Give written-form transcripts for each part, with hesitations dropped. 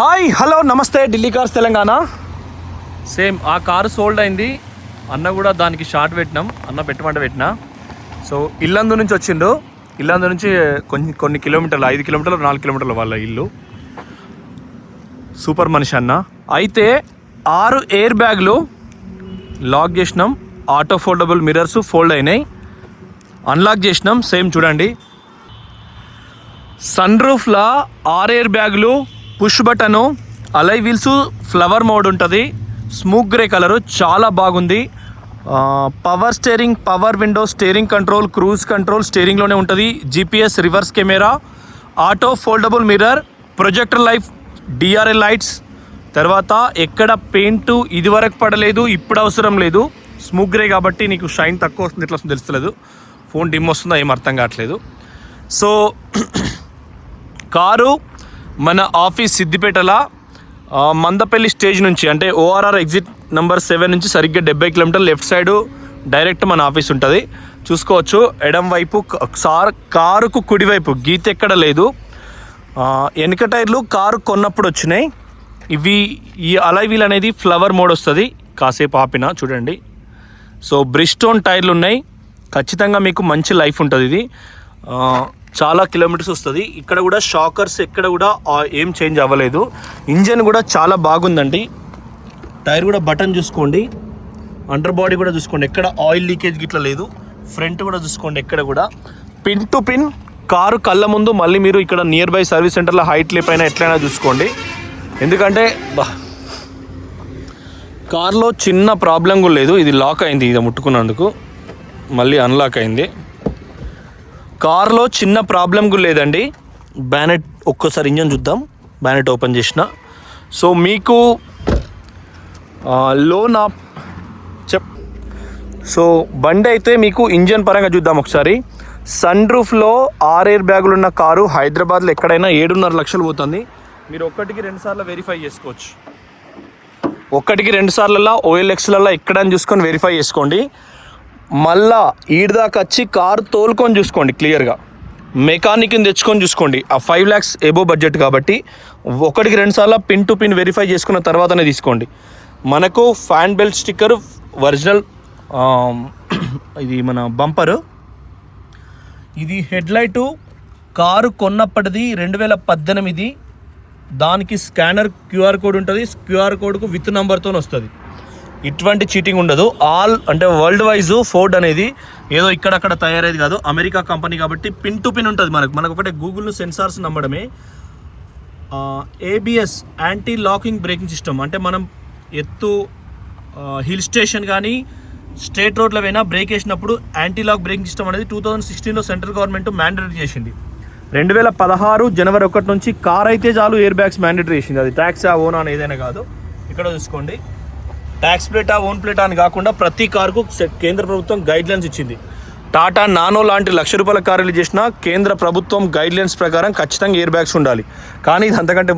Hi hello నమస్తే Delhi cars Telangana. Same ఆ car sold అయింది అన్న కూడా దానికి షార్ట్ పెట్టినాం, అన్న పెట్టినా. సో ఇల్లందు నుంచి వచ్చిండు, ఇల్లందు నుంచి కొన్ని కిలోమీటర్లు, 5 కిలోమీటర్లు 4 కిలోమీటర్లు వాళ్ళ ఇల్లు. సూపర్ మనిషి అన్న. అయితే 6 ఎయిర్ బ్యాగ్లు లాక్ చేసినాం, ఆటో ఫోల్డబుల్ మిర్రర్స్ ఫోల్డ్ అయినాయి, అన్లాక్ చేసినాం. సేమ్ చూడండి, సన్ రూఫ్లా 6 ఎయిర్ బ్యాగులు, push button, alloy wheels, flower mode ఉంటుంది, స్మూక్ గ్రే కలరు, చాలా బాగుంది. Power steering, power window, steering control, cruise control స్టీరింగ్లోనే ఉంటుంది, GPS, reverse camera, auto foldable mirror, projector life, DRL lights. తర్వాత ఎక్కడ పెయింట్ ఇది వరకు పడలేదు, ఇప్పుడు అవసరం లేదు. స్మూక్ గ్రే కాబట్టి నీకు షైన్ తక్కువ వస్తుంది, ఎట్లా వస్తుంది తెలుస్తలేదు, ఫోన్ డిమ్ వస్తుందో ఏం అర్థం కావట్లేదు. సో కారు మన ఆఫీస్ సిద్దిపేటల మందపల్లి స్టేజ్ నుంచి, అంటే ఓఆర్ఆర్ ఎగ్జిట్ నెంబర్ 7 నుంచి సరిగ్గా 70 కిలోమీటర్లు లెఫ్ట్ సైడు డైరెక్ట్ మన ఆఫీస్ ఉంటుంది. చూసుకోవచ్చు, ఎడం వైపు కారుకు కుడివైపు గీత ఎక్కడ లేదు. వెనక టైర్లు కారు కొన్నప్పుడు వచ్చినాయి ఇవి. ఈ అలై వీల్ అనేది ఫ్లవర్ మోడ్ వస్తుంది, కాసేపు ఆపిన చూడండి. సో బ్రిస్టోన్ టైర్లు ఉన్నాయి, ఖచ్చితంగా మీకు మంచి లైఫ్ ఉంటుంది. ఇది చాలా కిలోమీటర్స్ వస్తుంది. ఇక్కడ కూడా షాకర్స్ ఎక్కడ కూడా ఏం చేంజ్ అవ్వలేదు. ఇంజన్ కూడా చాలా బాగుందండి. టైర్ కూడా బటన్ చూసుకోండి, అండర్ బాడీ కూడా చూసుకోండి, ఎక్కడ ఆయిల్ లీకేజ్ గిట్లా లేదు. ఫ్రంట్ కూడా చూసుకోండి, ఎక్కడ కూడా పిన్ టు పిన్. కారు కళ్ళ ముందు మళ్ళీ మీరు ఇక్కడ నియర్ బై సర్వీస్ సెంటర్లో హైట్ లిప్ అయినా ఎట్లయినా చూసుకోండి. ఎందుకంటే కార్లో చిన్న ప్రాబ్లం కూడా లేదు. ఇది లాక్ అయింది, ఇది ముట్టుకున్నందుకు మళ్ళీ అన్లాక్ అయింది. కార్లో చిన్న ప్రాబ్లం కూడా లేదండి. బ్యానెట్ ఒక్కోసారి ఇంజన్ చూద్దాం, బ్యానెట్ ఓపెన్ చేసిన. సో మీకు లోన్ సో బండి అయితే మీకు ఇంజన్ పరంగా చూద్దాం ఒకసారి. సన్ రూఫ్లో 6 ఎయిర్ బ్యాగులు ఉన్న కారు హైదరాబాద్లో ఎక్కడైనా 7.5 లక్షలు పోతుంది. మీరు 1-2 సార్లు వెరిఫై చేసుకోవచ్చు. 1-2 సార్లలో OLXలలో ఎక్కడని చూసుకొని వెరిఫై చేసుకోండి. మళ్ళా ఈడదాకా వచ్చి కారు తోలుకొని చూసుకోండి క్లియర్గా. మెకానిక్ని తెచ్చుకొని చూసుకోండి. ఆ 5 lakhs ఎబో బడ్జెట్ కాబట్టి 1-2 సార్లు పిన్ టు పిన్ వెరిఫై చేసుకున్న తర్వాతనే తీసుకోండి. మనకు ఫ్యాన్ బెల్ట్ స్టిక్కర్ ఒరిజినల్, ఇది మన బంపరు, ఇది హెడ్లైటు కారు కొన్నప్పటిది 2018. దానికి స్కానర్ QR కోడ్ ఉంటుంది, QR కోడ్కు విత్ నెంబర్తో వస్తుంది. ఇటువంటి చీటింగ్ ఉండదు. ఆల్ అంటే వరల్డ్ వైజ్ ఫోర్డ్ అనేది ఏదో ఇక్కడక్కడ తయారయ్యేది కాదు, అమెరికా కంపెనీ కాబట్టి పిన్ టు పిన్ ఉంటుంది. మనకు ఒకటే గూగుల్ సెన్సార్స్ నమ్మడమే. ABS, anti locking braking system, అంటే మనం హిల్ స్టేషన్ కానీ స్టేట్ రోడ్లో పోయినా బ్రేక్ వేసినప్పుడు యాంటీ లాక్ బ్రేకింగ్ సిస్టమ్ అనేది 2016లో సెంట్రల్ గవర్నమెంట్ మ్యాండేటరీ చేసింది. 2016 జనవరి 1 నుంచి కార్ అయితే చాలు ఎయిర్ బ్యాగ్స్ మ్యాండేటరీ చేసింది. అది ట్యాక్సా ఓనా అని ఏదైనా కాదు. ఇక్కడ చూసుకోండి, ట్యాక్స్ ప్లేటా ఓన్ ప్లేటా అని కాకుండా ప్రతి కారుకు కేంద్ర ప్రభుత్వం గైడ్లైన్స్ ఇచ్చింది. టాటా నానో లాంటి ₹1,00,000 కారులు చేసిన కేంద్ర ప్రభుత్వం గైడ్లైన్స్ ప్రకారం ఖచ్చితంగా ఎయిర్ బ్యాగ్స్ ఉండాలి. కానీ ఇది అంతకంటే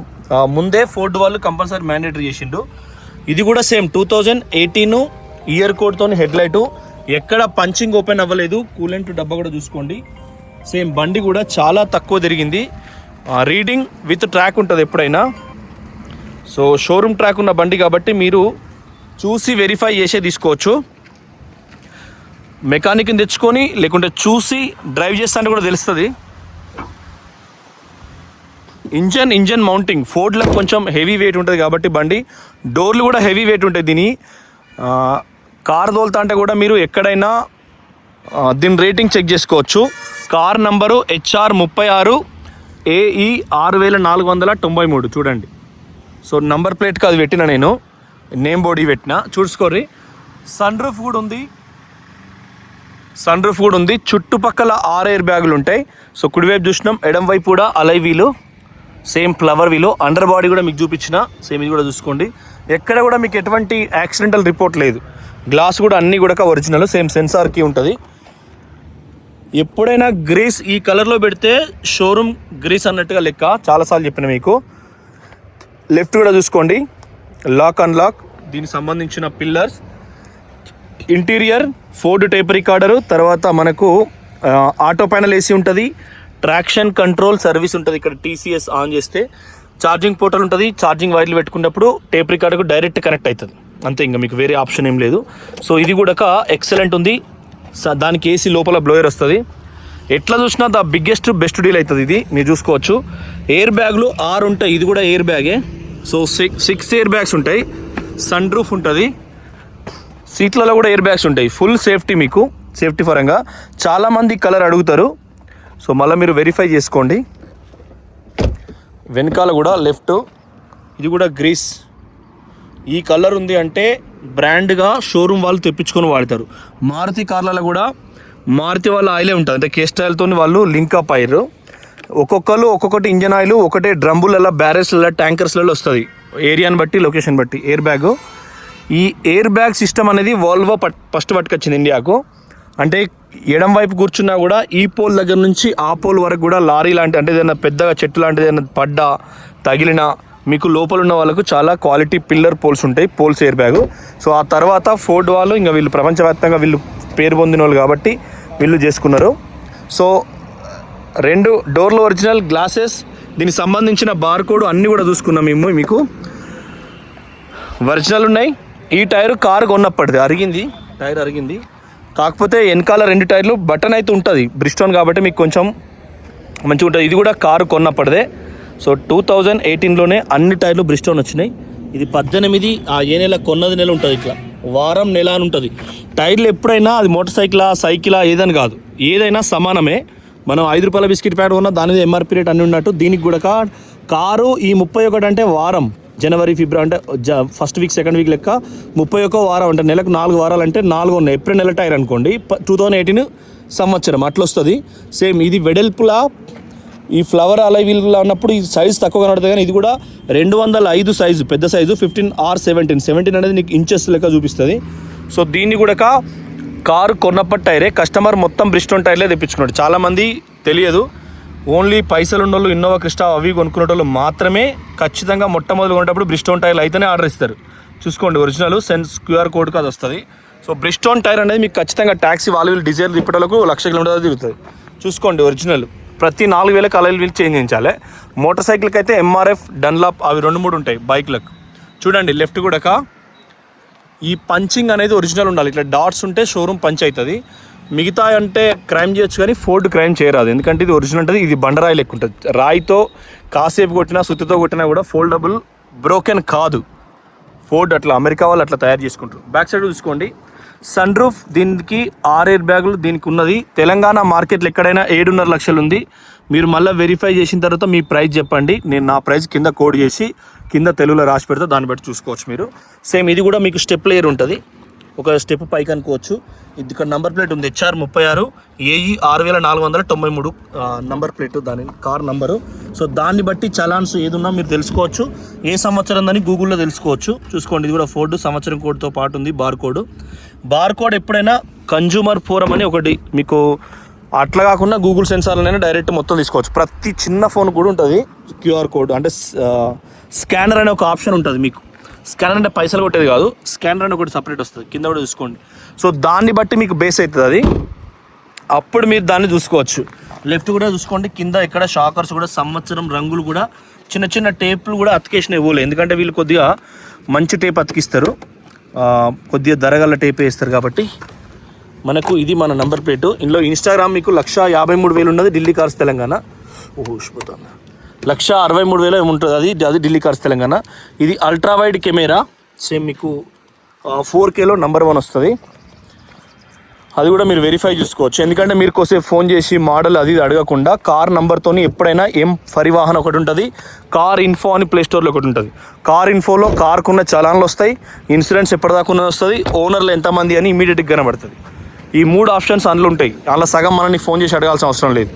ముందే ఫోర్డ్ వాళ్ళు కంపల్సరీ మ్యాండేటరీ చేసిండు. ఇది కూడా సేమ్ 2018 ఇయర్ కోడ్తో హెడ్లైటు, ఎక్కడ పంచింగ్ ఓపెన్ అవ్వలేదు. కూలెంట్ డబ్బా కూడా చూసుకోండి. సేమ్ బండి కూడా చాలా తక్కువ తిరిగింది. రీడింగ్ విత్ ట్రాక్ ఉంటుంది ఎప్పుడైనా. సో షోరూమ్ ట్రాక్ ఉన్న బండి కాబట్టి మీరు చూసి వెరిఫై చేసే తీసుకోవచ్చు. మెకానిక్ని తెచ్చుకొని లేకుంటే చూసి డ్రైవ్ చేస్తానే కూడా తెలుస్తుంది. ఇంజన్ మౌంటింగ్ ఫోర్డ్లో కొంచెం హెవీ వెయిట్ ఉంటుంది కాబట్టి బండి, డోర్లు కూడా హెవీ వెయిట్ ఉంటాయి. దీని కార్ తోలుతా అంటే కూడా మీరు ఎక్కడైనా దీని రేటింగ్ చెక్ చేసుకోవచ్చు. కార్ నంబరు HR36 AE 6493 చూడండి. సో నంబర్ ప్లేట్కి అది పెట్టిన, నేను నేమ్ బోర్డు పెట్టిన, చూసుకోర్రి. సన్ రూఫ్ కూడా ఉంది. చుట్టుపక్కల 6 ఎయిర్ బ్యాగులు ఉంటాయి. సో కుడివైపు చూసినాం, ఎడం వైపు కూడా అలై వీలు, సేమ్ ఫ్లవర్ వీలు, అండర్ బాడీ కూడా మీకు చూపించిన. సేమ్ ఇది కూడా చూసుకోండి, ఎక్కడ కూడా మీకు ఎటువంటి యాక్సిడెంటల్ రిపోర్ట్ లేదు. గ్లాస్ కూడా అన్నీ కూడా ఒరిజినల్, సేమ్ సెన్సార్ కీ ఉంటుంది. ఎప్పుడైనా గ్రీస్ ఈ కలర్లో పెడితే షోరూమ్ గ్రీస్ అన్నట్టుగా లెక్క, చాలాసార్లు చెప్పిన మీకు. లెఫ్ట్ కూడా చూసుకోండి, లాక్ అన్లాక్, దీనికి సంబంధించిన pillars, interior Ford tape recorder, తర్వాత మనకు ఆటో ప్యానల్ ఏసీ ఉంటుంది, ట్రాక్షన్ కంట్రోల్ సర్వీస్ ఉంటుంది. ఇక్కడ TCS ఆన్ చేస్తే ఛార్జింగ్ పోర్టల్ ఉంటుంది, ఛార్జింగ్ వైర్లు పెట్టుకున్నప్పుడు టేప్ రికార్డర్కు డైరెక్ట్ కనెక్ట్ అవుతుంది అంతే, ఇంకా మీకు వేరే ఆప్షన్ ఏం లేదు. సో ఇది కూడా ఎక్సలెంట్ ఉంది. దానికి ఏసీ లోపల బ్లోయర్ వస్తుంది. ఎట్లా చూసినా ద బిగ్గెస్ట్ బెస్ట్ డీల్ అవుతుంది ఇది. మీరు చూసుకోవచ్చు ఎయిర్ బ్యాగ్లు 6 ఉంటాయి, ఇది కూడా ఎయిర్ బ్యాగే. సో 6 ఎయిర్ బ్యాగ్స్ ఉంటాయి, సన్ రూఫ్ ఉంటుంది, సీట్లలో కూడా ఎయిర్ బ్యాగ్స్ ఉంటాయి. ఫుల్ సేఫ్టీ, మీకు సేఫ్టీ పరంగా చాలామంది కలర్ అడుగుతారు. సో మళ్ళీ మీరు వెరిఫై చేసుకోండి. వెనకాల కూడా లెఫ్ట్ ఇది కూడా గ్రీస్, ఈ కలర్ ఉంది అంటే బ్రాండ్గా షోరూమ్ వాళ్ళు తెప్పించుకొని వాడతారు. మారుతి కార్లలో కూడా మారుతి వాళ్ళ ఆయిలే ఉంటుంది, అంటే కేస్ట్ ఆయిల్తో వాళ్ళు లింక్ అప్ అయ్యారు. ఒక్కొక్కరు ఒక్కొక్కటి ఇంజన్ ఆయిల్ ఒకటే డ్రమ్బులలో, బ్యారెల్స్లలో, ట్యాంకర్స్లలో వస్తుంది, ఏరియాని బట్టి, లొకేషన్ బట్టి. ఎయిర్ బ్యాగ్, ఈ ఎయిర్ బ్యాగ్ సిస్టమ్ అనేది వోల్వో ఫస్ట్ పట్టుకొచ్చింది ఇండియాకు. అంటే ఎడం వైపు కూర్చున్నా కూడా ఈ పోల్ దగ్గర నుంచి ఆ పోల్ వరకు కూడా లారీ లాంటి, అంటే ఏదైనా పెద్దగా చెట్టు లాంటిది ఏదైనా పడ్డా తగిలినా మీకు లోపల ఉన్న వాళ్ళకు చాలా క్వాలిటీ పిల్లర్ పోల్స్ ఉంటాయి, పోల్స్ ఎయిర్ బ్యాగ్. సో ఆ తర్వాత ఫోర్డ్ వాళ్ళు ఇంకా వీళ్ళు ప్రపంచవ్యాప్తంగా వీళ్ళు పేరు పొందిన వాళ్ళు కాబట్టి వీళ్ళు చేసుకున్నారు. సో 2 డోర్లు ఒరిజినల్ గ్లాసెస్, దీనికి సంబంధించిన బార్ కోడ్ అన్నీ కూడా చూసుకున్నాం మేము, మీకు ఒరిజినల్ ఉన్నాయి. ఈ టైరు కారు కొన్నప్పటిది అరిగింది, టైర్ అరిగింది, కాకపోతే వెనకాల 2 టైర్లు బటన్ అయితే ఉంటుంది బ్రిస్టోన్ కాబట్టి మీకు కొంచెం మంచిగా ఉంటుంది. ఇది కూడా కారు కొన్నప్పటిదే. సో 2018లోనే అన్ని టైర్లు బ్రిస్టోన్ వచ్చినాయి. ఇది 18 ఏ నెల కొన్నది నెల ఉంటుంది, ఇట్లా వారం నెల అని ఉంటుంది. టైర్లు ఎప్పుడైనా అది మోటార్ సైకిలా ఏదని కాదు, ఏదైనా సమానమే. మనం 5 రూపాయల బిస్కెట్ ప్యాడ్ కొన్నా దాని మీద ఎంఆర్పీ రేట్ అన్నీ ఉన్నట్టు దీనికి కూడా కారు ఈ 31 అంటే వారం, జనవరి ఫిబ్రవరి అంటే ఫస్ట్ వీక్ సెకండ్ వీక్ లెక్క 31 వారం అంటే నెలకు 4 వారాలు అంటే 4 ఉన్నాయి. ఏప్రిల్ నెల టైర్ అనుకోండి, 2018 సంవత్సరం అట్లా వస్తుంది. సేమ్ ఇది వెడల్పులా ఈ ఫ్లవర్ అలై వీల్లో ఉన్నప్పుడు ఈ సైజ్ తక్కువ కనబడుతుంది, కానీ ఇది కూడా 205 సైజు, పెద్ద సైజు 15 or 17 అనేది నీకు ఇంచెస్ లెక్క చూపిస్తుంది. సో దీన్ని కూడా కారు కొన్నప్పటి టైరే, కస్టమర్ మొత్తం బ్రిస్టోన్ టైర్లే తెప్పించుకున్నాడు. చాలామంది తెలియదు, ఓన్లీ పైసలు ఉన్నోళ్ళు ఇన్నోవా క్రిస్టా అవి కొనుక్కునేటోళ్ళు మాత్రమే ఖచ్చితంగా మొట్టమొదటి కొనేటప్పుడు బ్రిస్టోన్ టైర్లు అయితేనే ఆర్డర్ ఇస్తారు. చూసుకోండి ఒరిజినల్ సెన్స్ QR కోడ్కి అది వస్తుంది. సో బ్రిస్టోన్ టైర్ అనేది మీకు ఖచ్చితంగా ట్యాక్సీ వాళ్ళు డీజిల్ తిప్పేటోళ్ళకు 1,00,000 కిలోమీటర్లు తిరుగుతుంది. చూసుకోండి ఒరిజినల్, ప్రతి 4,000 అలైల్ వీల్ చేంజ్ చేయించాలి. మోటార్ సైకిల్కి అయితే MRF, డన్లాప్ అవి 2-3 ఉంటాయి. బైక్లకు చూడండి లెఫ్ట్ కూడా ఈ పంచింగ్ అనేది ఒరిజినల్ ఉండాలి, ఇట్లా డాట్స్ ఉంటే షోరూమ్ పంచ్ అవుతుంది. మిగతా అంటే క్రైమ్ చేయొచ్చు కానీ ఫోర్డ్ క్రైమ్ చేయరాదు, ఎందుకంటే ఇది ఒరిజినల్ ఉంటుంది. ఇది బండరాయి లెక్క ఉంటుంది, రాయితో కాసేపు కొట్టినా సుత్తితో కొట్టినా కూడా ఫోల్డబుల్ బ్రోకెన్ కాదు. ఫోర్డ్ అట్లా అమెరికా వాళ్ళు అట్లా తయారు చేసుకుంటారు. బ్యాక్ సైడ్ చూసుకోండి సన్ రూఫ్, దీనికి 6 ఎయిర్ బ్యాగులు దీనికి ఉన్నది. తెలంగాణ మార్కెట్లో ఎక్కడైనా 7.5 లక్షలు ఉంది. మీరు మళ్ళీ వెరిఫై చేసిన తర్వాత మీ ప్రైస్ చెప్పండి, నేను నా ప్రైస్ కింద కోడ్ చేసి కింద తెలుగులో రాసి పెడతా, దాన్ని బట్టి చూసుకోవచ్చు మీరు. సేమ్ ఇది కూడా మీకు స్టెప్ లేయర్ ఉంటుంది, ఒక స్టెప్ పైకి అనుకోవచ్చు. ఇది ఇక్కడ నంబర్ ప్లేట్ ఉంది HR 36 AE 6493 నంబర్ ప్లేట్, దాని కార్ నంబరు. సో దాన్ని బట్టి చలాన్స్ ఏదున్నా మీరు తెలుసుకోవచ్చు, ఏ సంవత్సరం అని గూగుల్లో తెలుసుకోవచ్చు. చూసుకోండి ఇది కూడా ఫోర్డ్ సంవత్సరం కోడ్తో పాటు ఉంది బార్ కోడ్. ఎప్పుడైనా కన్జ్యూమర్ ఫోరం అని ఒకటి మీకు, అట్లా కాకుండా గూగుల్ సెన్సార్లైనా డైరెక్ట్ మొత్తం తీసుకోవచ్చు. ప్రతి చిన్న ఫోన్ కూడా ఉంటుంది QR కోడ్, అంటే స్కానర్ అనే ఒక ఆప్షన్ ఉంటుంది మీకు. స్కానర్ అంటే పైసలు కొట్టేది కాదు, స్కానర్ అని ఒకటి సపరేట్ వస్తుంది, కింద కూడా చూసుకోండి. సో దాన్ని బట్టి మీకు బేస్ అవుతుంది అది, అప్పుడు మీరు దాన్ని చూసుకోవచ్చు. లెఫ్ట్ కూడా చూసుకోండి, కింద ఇక్కడ షాకర్స్ కూడా సంవత్సరం, రంగులు కూడా చిన్న చిన్న టేపులు కూడా అతికేసిన ఇవ్వలేదు, ఎందుకంటే వీళ్ళు కొద్దిగా మంచి టేప్ అతికిస్తారు, కొద్దిగా ధరగల టేప్ వేస్తారు కాబట్టి. మనకు ఇది మన నంబర్ ప్లేటు. ఇందులో ఇన్స్టాగ్రామ్ మీకు 1,53,000 ఉన్నది, ఢిల్లీ కార్స్ తెలంగాణ. 1,63,000 ఏముంటుంది, అది ఢిల్లీ కార్స్ తెలంగాణ. ఇది అల్ట్రా వైడ్ కెమెరా, సేమ్ మీకు 4Kలో నంబర్ 1 వస్తుంది. అది కూడా మీరు వెరిఫై చూసుకోవచ్చు, ఎందుకంటే మీరు కోసేపు ఫోన్ చేసి మోడల్ అది అడగకుండా కార్ నెంబర్తో ఎప్పుడైనా పరివాహన్ ఒకటి ఉంటుంది, కార్ ఇన్ఫో అని ప్లేస్టోర్లో ఒకటి ఉంటుంది. కార్ ఇన్ఫోలో కార్కున్న చలాన్లు వస్తాయి, ఇన్సూరెన్స్ ఎప్పటిదాకా ఉన్నది వస్తుంది, ఓనర్లు ఎంతమంది అని ఇమీడియట్గా కనబడుతుంది. ఈ 3 ఆప్షన్స్ అందులో ఉంటాయి. అలా సగం మనని ఫోన్ చేసి అడగాల్సిన అవసరం లేదు.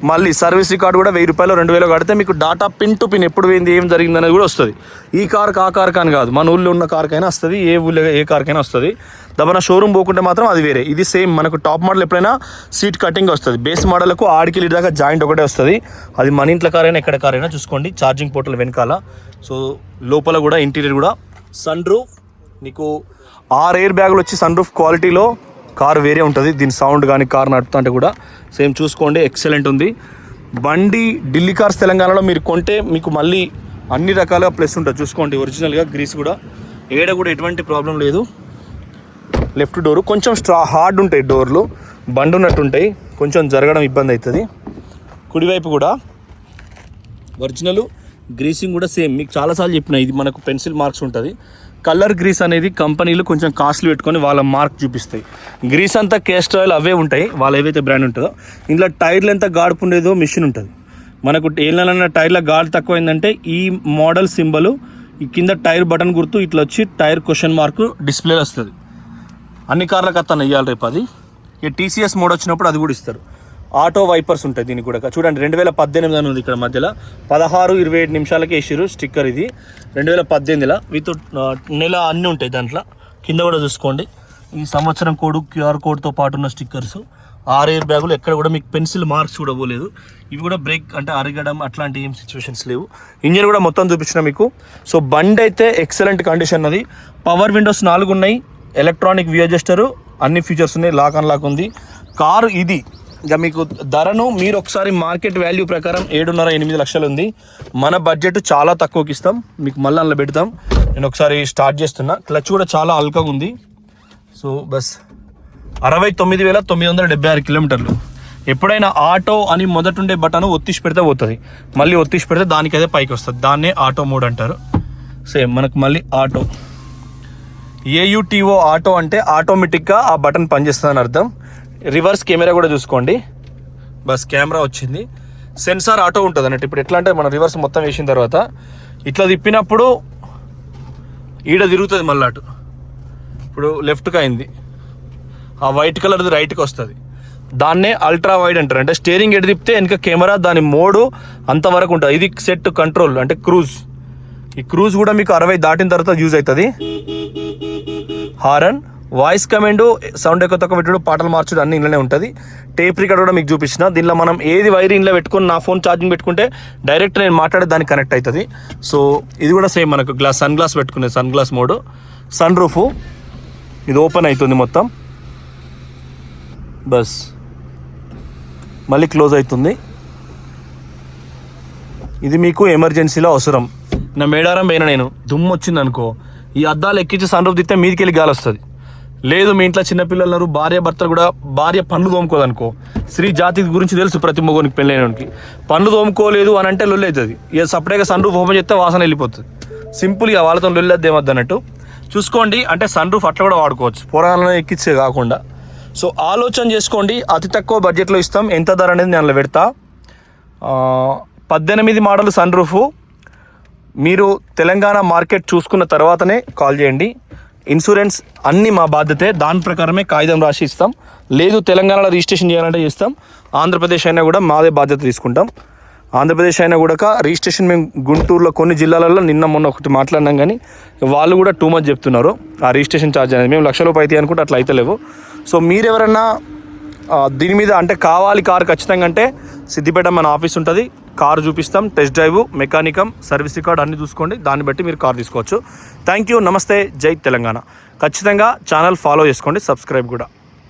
మళ్ళీ సర్వీస్ రికార్డు కూడా 1,000 రూపాయలు 2,000 కడితే మీకు డాటా పిన్ టు పిన్ ఎప్పుడు పోయింది ఏం జరిగింది అనేది కూడా వస్తుంది. ఈ కార్కి ఆ కార్కి అని కాదు, మన ఊళ్ళో ఉన్న కార్కైనా వస్తుంది, ఏ ఊళ్ళో ఏ కార్కైనా వస్తుంది. దబ్బన షోరూమ్ పోకుంటే మాత్రం అది వేరే. ఇది సేమ్ మనకు టాప్ మోడల్ ఎప్పుడైనా సీట్ కటింగ్ వస్తుంది, బేస్ మోడల్కు ఆడికి లీడ్ దాకా జాయింట్ ఒకటే వస్తుంది. అది మన ఇంట్లో కార్ అయినా ఎక్కడ కార్ అయినా చూసుకోండి. ఛార్జింగ్ పోర్టల్ వెనకాల, సో లోపల కూడా ఇంటీరియర్ కూడా సన్ రూఫ్, నీకు 6 ఎయిర్ బ్యాగులు వచ్చి సన్ రూఫ్ క్వాలిటీలో కార్ వేరే ఉంటుంది. దీని సౌండ్ కానీ కార్ నడుపుతా అంటే కూడా సేమ్ చూసుకోండి, ఎక్సలెంట్ ఉంది బండి. ఢిల్లీ కార్స్ తెలంగాణలో మీరు కొంటే మీకు మళ్ళీ అన్ని రకాలుగా ప్లస్ ఉంటుంది. చూసుకోండి ఒరిజినల్గా గ్రీస్ కూడా ఏడ కూడా ఎటువంటి ప్రాబ్లం లేదు. లెఫ్ట్ డోరు కొంచెం హార్డ్ ఉంటాయి, డోర్లు బండ్ ఉన్నట్టు ఉంటాయి, కొంచెం జరగడం ఇబ్బంది అవుతుంది. కుడివైపు కూడా ఒరిజినల్ గ్రీసింగ్ కూడా సేమ్. మీకు చాలాసార్లు చెప్పిన ఇది మనకు పెన్సిల్ మార్క్స్ ఉంటుంది. కలర్ గ్రీస్ అనేది కంపెనీలు కొంచెం కాస్ట్లీ పెట్టుకొని వాళ్ళ మార్క్ చూపిస్తాయి. గ్రీస్ అంతా కేస్టర్ ఆయిల్ అవే ఉంటాయి, వాళ్ళు ఏవైతే బ్రాండ్ ఉంటుందో. ఇందులో టైర్లు ఎంత గాడుపు ఉండేదో మిషన్ ఉంటుంది. మనకు ఏళ్ళన్న టైర్ల గాలి తక్కువైందంటే ఈ మోడల్ సింబల్ ఈ కింద టైర్ బటన్ గుర్తు ఇట్లా వచ్చి టైర్ క్వశ్చన్ మార్క్ డిస్ప్లే వస్తుంది. అన్ని కార్లకు అతను ఇవ్వాలి రేపు అది. ఇక టీసీఎస్ మోడ్ వచ్చినప్పుడు అది కూడా ఇస్తారు. ఆటో వైపర్స్ ఉంటాయి దీనికి కూడా. చూడండి 2018 అని ఉంది ఇక్కడ మధ్యలో. 16-27 నిమిషాలకే వేసారు స్టిక్కర్. ఇది 2018 విత్ నెల అన్నీ ఉంటాయి దాంట్లో. కింద కూడా చూసుకోండి ఈ సంవత్సరం కోడ్, QR కోడ్తో పాటు ఉన్న స్టిక్కర్స్. 6 ఎయిర్ బ్యాగులు, ఎక్కడ కూడా మీకు పెన్సిల్ మార్క్స్ కూడా పోలేదు. ఇవి కూడా బ్రేక్ అంటే అరగడం అట్లాంటి ఏం సిచ్యువేషన్స్ లేవు. ఇంజిన్ కూడా మొత్తం చూపించిన మీకు. సో బండి అయితే ఎక్సలెంట్ కండిషన్ అది. పవర్ విండోస్ 4 ఉన్నాయి, ఎలక్ట్రానిక్ వ్యూ అడ్జస్టరు, అన్ని ఫీచర్స్ ఉన్నాయి, లాక్ అన్ లాక్ ఉంది. కారు ఇది ఇక మీకు ధరను మీరు ఒకసారి మార్కెట్ వాల్యూ ప్రకారం 7.5-8 లక్షలు ఉంది. మన బడ్జెట్ చాలా తక్కువకి ఇస్తాం మీకు, మళ్ళీ అందులో పెడతాం. నేను ఒకసారి స్టార్ట్ చేస్తున్నా. క్లచ్ కూడా చాలా అల్కగా ఉంది. సో బస్ 69,976 కిలోమీటర్లు. ఎప్పుడైనా ఆటో అని మొదటుండే బటన్ ఒత్తిసి పెడితే పోతుంది, మళ్ళీ ఒత్తిసి పెడితే దానికి అదే పైకి వస్తుంది. దాన్నే ఆటో మోడ్ అంటారు. సేమ్ మనకు మళ్ళీ ఆటో, AUTO ఆటో అంటే ఆటోమేటిక్గా ఆ బటన్ పనిచేస్తుంది అని అర్థం. రివర్స్ కెమెరా కూడా చూసుకోండి, బస్ కెమెరా వచ్చింది. సెన్సార్ ఆటో ఉంటుంది అన్నట్టు. ఇప్పుడు ఎట్లా అంటే మనం రివర్స్ మొత్తం వేసిన తర్వాత ఇట్లా తిప్పినప్పుడు ఈడ తిరుగుతుంది మళ్ళీ అటు. ఇప్పుడు లెఫ్ట్కి అయింది, ఆ వైట్ కలర్ది రైట్కి వస్తుంది. దాన్నే అల్ట్రా వైడ్ అంటారు. అంటే స్టీరింగ్ ఎటు తిప్పితే వెనక కెమెరా దాని మోడు అంతవరకు ఉంటుంది. ఇది సెట్ కంట్రోల్ అంటే క్రూజ్. ఈ క్రూజ్ కూడా మీకు 60 దాటిన తర్వాత యూజ్ అవుతుంది. హారన్, వాయిస్ కమాండ్, సౌండ్ ఎక్కువ తక్కువ పెట్టుడు, పాటలు మార్చుడు అన్ని ఇంట్లోనే ఉంటుంది. టేప్ రికార్డ్ కూడా మీకు చూపించిన. దీనిలో మనం ఏది వైర్ ఇంట్లో పెట్టుకొని నా ఫోన్ ఛార్జింగ్ పెట్టుకుంటే డైరెక్ట్ నేను మాట్లాడే దానికి కనెక్ట్ అవుతుంది. సో ఇది కూడా సేమ్ మనకు సన్ గ్లాస్ పెట్టుకునే sunglass mode. Sunroof ఇది ఓపెన్ అవుతుంది మొత్తం, బస్ మళ్ళీ క్లోజ్ అవుతుంది. ఇది మీకు ఎమర్జెన్సీలో అవసరం. నా మేడారం పోయినా నేను, దుమ్ము వచ్చింది అనుకో, ఈ అద్దాలు ఎక్కించి సన్ రూఫ్ తిస్తే మీదికి వెళ్ళి గాలి వస్తుంది. లేదు మీ ఇంట్లో చిన్నపిల్లలు భార్య భర్తలు కూడా, భార్య పనులు తోముకోదనుకో, స్త్రీ జాతి గురించి తెలుసు ప్రతి మొగోనికి పెళ్ళైనకి, పనులు తోముకోలేదు అని అంటే లొల్లి అవుతుంది. ఇక సపరేట్గా సన్ రూఫ్ ఓపెన్ చేస్తే వాసన వెళ్ళిపోతుంది. సింపుల్గా వాళ్ళతో లొల్లి ఏమద్దు అన్నట్టు చూసుకోండి. అంటే సన్ రూఫ్ అట్లా కూడా వాడుకోవచ్చు, పొరాలను ఎక్కించే కాకుండా. సో ఆలోచన చేసుకోండి, అతి తక్కువ బడ్జెట్లో ఇస్తాం. ఎంత ధర అనేది నేను అందులో పెడతా. 18 మోడల్ సన్ రూఫ్. మీరు తెలంగాణ మార్కెట్ చూసుకున్న తర్వాతనే కాల్ చేయండి. ఇన్సూరెన్స్ అన్నీ మా బాధ్యతే, దాని ప్రకారమే కాగితం రాసి ఇస్తాం. లేదు తెలంగాణలో రిజిస్ట్రేషన్ చేయాలంటే చేస్తాం. ఆంధ్రప్రదేశ్ అయినా కూడా మాదే బాధ్యత తీసుకుంటాం. ఆంధ్రప్రదేశ్ అయినా కూడా రిజిస్ట్రేషన్ మేము గుంటూరులో కొన్ని జిల్లాలలో నిన్న మొన్న ఒకటి మాట్లాడినాం, కానీ వాళ్ళు కూడా టూ మచ్ చెప్తున్నారు. ఆ రిజిస్ట్రేషన్ ఛార్జ్ అనేది మేము ₹1,00,000 అయితే అనుకుంటే అట్లా అయితే లేవు. సో మీరెవరన్నా దీని మీద అంటే కావాలి కారు ఖచ్చితంగా అంటే సిద్దిపేట మన ఆఫీస్ ఉంటుంది. కారు చూపిస్తాం, టెస్ట్ డ్రైవ్, మెకానికం, సర్వీస్ రికార్డ్ అన్నీ చూసుకోండి. దాన్ని బట్టి మీరు కారు తీసుకోవచ్చు. థ్యాంక్ యూ, నమస్తే, జై తెలంగాణ. ఖచ్చితంగా ఛానల్ ఫాలో చేసుకోండి, సబ్స్క్రైబ్ కూడా.